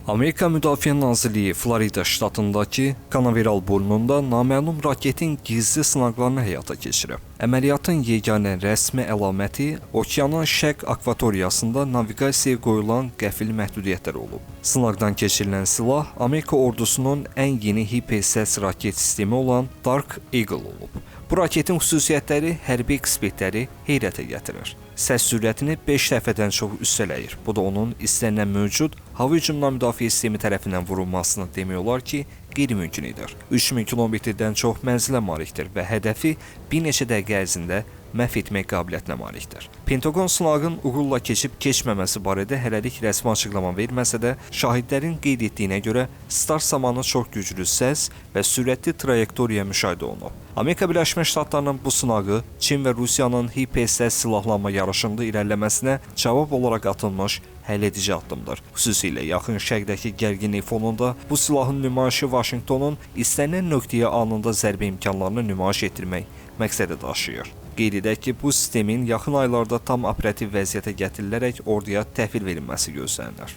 Amerika Müdafiə Nazirliyi Florida ştatındakı Kanaveral burnunda naməlum raketin gizli sınaqlarını həyata keçirib. Əməliyyatın yeganə rəsmi əlaməti okeanın şərq akvatoriyasında naviqasiyaya qoyulan qəfil məhdudiyyətlər olub. Sınaqdan keçirilən silah Amerika ordusunun ən yeni hipersəs raket sistemi olan Dark Eagle olub. Bu raketin xüsusiyyətləri hərbi ekspertləri heyrətə gətirir. Səs sürətini 5 dəfədən çox üstələyir. Bu da onun istənilən mövcud hava hücumundan müdafiə sistemi tərəfindən vurulmasını demək olar ki, qeyri-mümkün edir. 3000 kilometrdən çox mənzilə malikdir və hədəfi bir neçə dəqiqə ərzində məhv etmək qabiliyyətinə malikdir. Pentagon sınağın uğurla keçib-keçməməsi barədə hələlik rəsmi açıqlama verməsə də, şahidlərin qeyd etdiyinə görə start zamanı çox güclü səs və sürətli trayektoriya müşahidə olunub. Amerika Birləşmiş Ştatlarının bu sınağı Çin və Rusiyanın hipersəs silahlanma yarışında irəliləməsinə cavab olaraq atılmış həlledici addımdır. Xüsusilə yaxın şərqdəki gərginlik fonunda bu silahın nümayişi Vaşinqtonun istənilən nöqtəyə anında zərbə imkanlarını nümayiş etdirmək məqsədi daşıyır. Qeyd edək ki, bu sistemin yaxın aylarda tam operativ vəziyyətə gətirilərək orduya təhvil verilməsi gözlənilir.